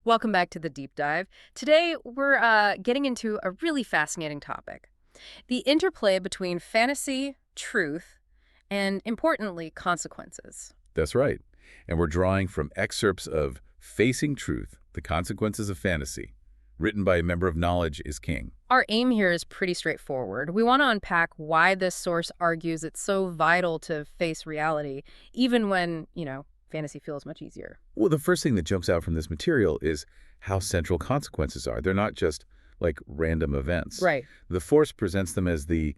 Welcome back to the deep dive. Today, we're getting into a really fascinating topic: the interplay between fantasy, truth, and importantly, consequences. That's right. And we're drawing from excerpts of Facing Truth, The Consequences of Fantasy, written by a member of Knowledge is King. Our aim here is pretty straightforward. We want to unpack why this source argues it's so vital to face reality, even when, fantasy feels much easier. Well, the first thing that jumps out from this material is how central consequences are. They're not just like random events. Right. The Force presents them as the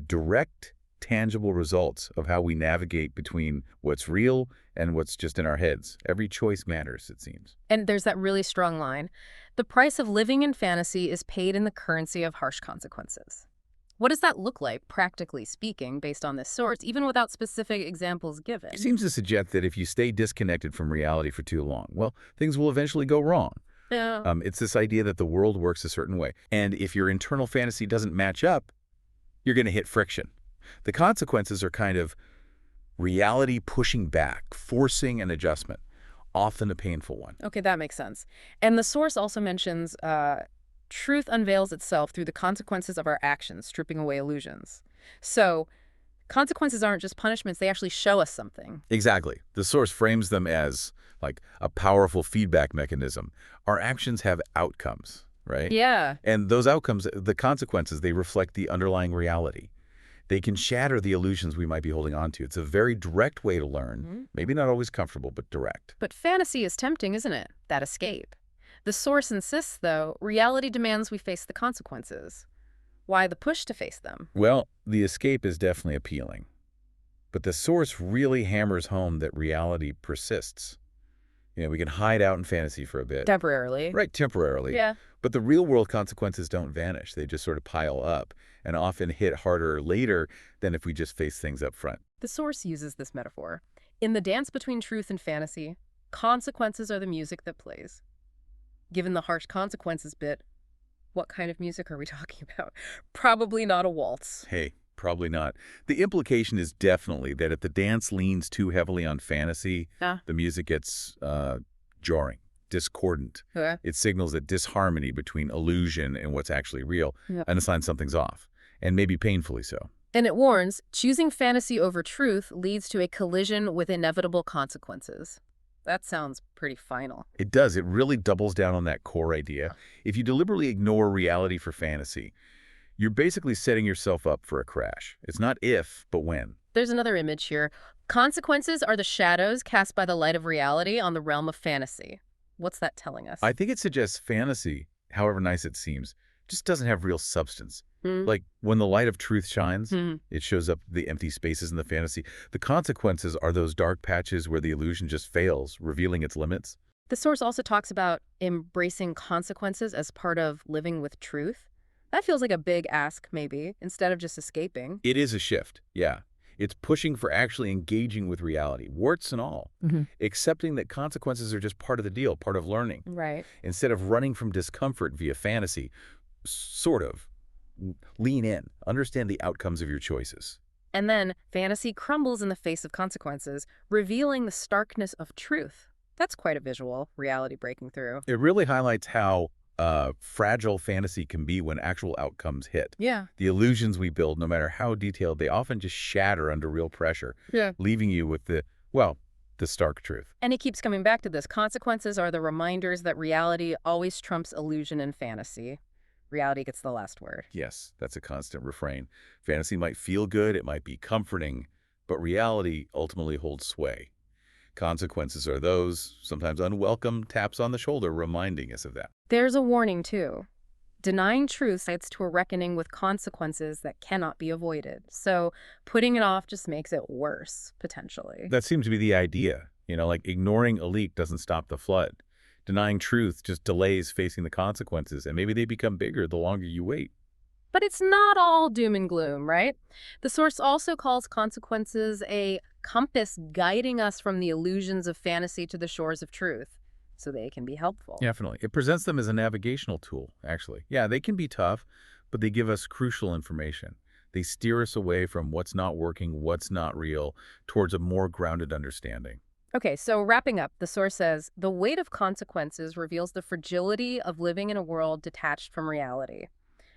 direct, tangible results of how we navigate between what's real and what's just in our heads. Every choice matters, it seems. And there's that really strong line: the price of living in fantasy is paid in the currency of harsh consequences. What does that look like, practically speaking, based on this source, even without specific examples given? It seems to suggest that if you stay disconnected from reality for too long, well, things will eventually go wrong. Yeah. It's this idea that the world works a certain way. And if your internal fantasy doesn't match up, you're going to hit friction. The consequences are kind of reality pushing back, forcing an adjustment, often a painful one. Okay, that makes sense. And the source also mentions truth unveils itself through the consequences of our actions, stripping away illusions. So consequences aren't just punishments, they actually show us something. Exactly. The source frames them as like a powerful feedback mechanism. Our actions have outcomes, right? Yeah. And those outcomes, the consequences, they reflect the underlying reality. They can shatter the illusions we might be holding on to. It's a very direct way to learn. Maybe not always comfortable, but direct. But fantasy is tempting, isn't it? That escape. The source insists, though, reality demands we face the consequences. Why the push to face them? Well, the escape is definitely appealing. But the source really hammers home that reality persists. We can hide out in fantasy for a bit. Temporarily. Right, temporarily. Yeah. But the real-world consequences don't vanish. They just sort of pile up and often hit harder later than if we just face things up front. The source uses this metaphor. In the dance between truth and fantasy, consequences are the music that plays. Given the harsh consequences bit, what kind of music are we talking about? Probably not a waltz. Hey, probably not. The implication is definitely that if the dance leans too heavily on fantasy, the music gets jarring, discordant. Okay. It signals a disharmony between illusion and what's actually real, and a sign something's off, and maybe painfully so. And it warns, choosing fantasy over truth leads to a collision with inevitable consequences. That sounds pretty final. It does. It really doubles down on that core idea. If you deliberately ignore reality for fantasy, you're basically setting yourself up for a crash. It's not if, but when. There's another image here. Consequences are the shadows cast by the light of reality on the realm of fantasy. What's that telling us? I think it suggests fantasy, however nice it seems, just doesn't have real substance. Like when the light of truth shines, it shows up the empty spaces in the fantasy. The consequences are those dark patches where the illusion just fails, revealing its limits. The source also talks about embracing consequences as part of living with truth. That feels like a big ask, maybe, instead of just escaping. It is a shift, yeah. It's pushing for actually engaging with reality, warts and all, accepting that consequences are just part of the deal, part of learning. Right. Instead of running from discomfort via fantasy, sort of lean in, understand the outcomes of your choices. And then fantasy crumbles in the face of consequences, revealing the starkness of truth. That's quite a visual, reality breaking through. It really highlights how fragile fantasy can be when actual outcomes hit. Yeah. The illusions we build, no matter how detailed, they often just shatter under real pressure, leaving you with the stark truth. And he keeps coming back to this. Consequences are the reminders that reality always trumps illusion and fantasy. Reality gets the last word. Yes, that's a constant refrain. Fantasy might feel good, it might be comforting, but reality ultimately holds sway. Consequences are those, sometimes unwelcome, taps on the shoulder reminding us of that. There's a warning, too. Denying truth leads to a reckoning with consequences that cannot be avoided. So putting it off just makes it worse, potentially. That seems to be the idea. Like ignoring a leak doesn't stop the flood. Denying truth just delays facing the consequences, and maybe they become bigger the longer you wait. But it's not all doom and gloom, right? The source also calls consequences a compass guiding us from the illusions of fantasy to the shores of truth, so they can be helpful. Definitely. It presents them as a navigational tool, actually. Yeah, they can be tough, but they give us crucial information. They steer us away from what's not working, what's not real, towards a more grounded understanding. Okay, so wrapping up, the source says, the weight of consequences reveals the fragility of living in a world detached from reality,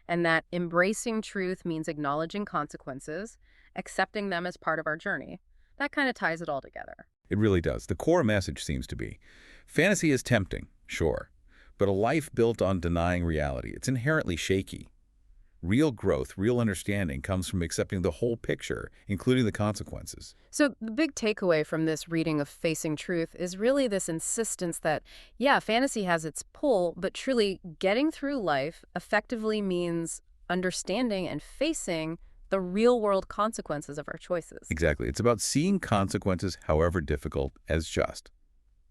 and that embracing truth means acknowledging consequences, accepting them as part of our journey. That kind of ties it all together. It really does. The core message seems to be, fantasy is tempting, sure, but a life built on denying reality, it's inherently shaky. Real growth, real understanding comes from accepting the whole picture, including the consequences. So, the big takeaway from this reading of Facing Truth is really this insistence that, yeah, fantasy has its pull, but truly getting through life effectively means understanding and facing the real world consequences of our choices. Exactly. It's about seeing consequences, however difficult, as just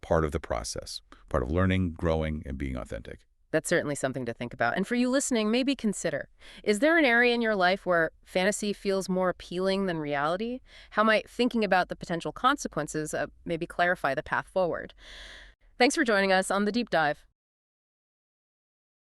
part of the process, part of learning, growing, and being authentic. That's certainly something to think about. And for you listening, maybe consider, is there an area in your life where fantasy feels more appealing than reality? How might thinking about the potential consequences maybe clarify the path forward? Thanks for joining us on The Deep Dive.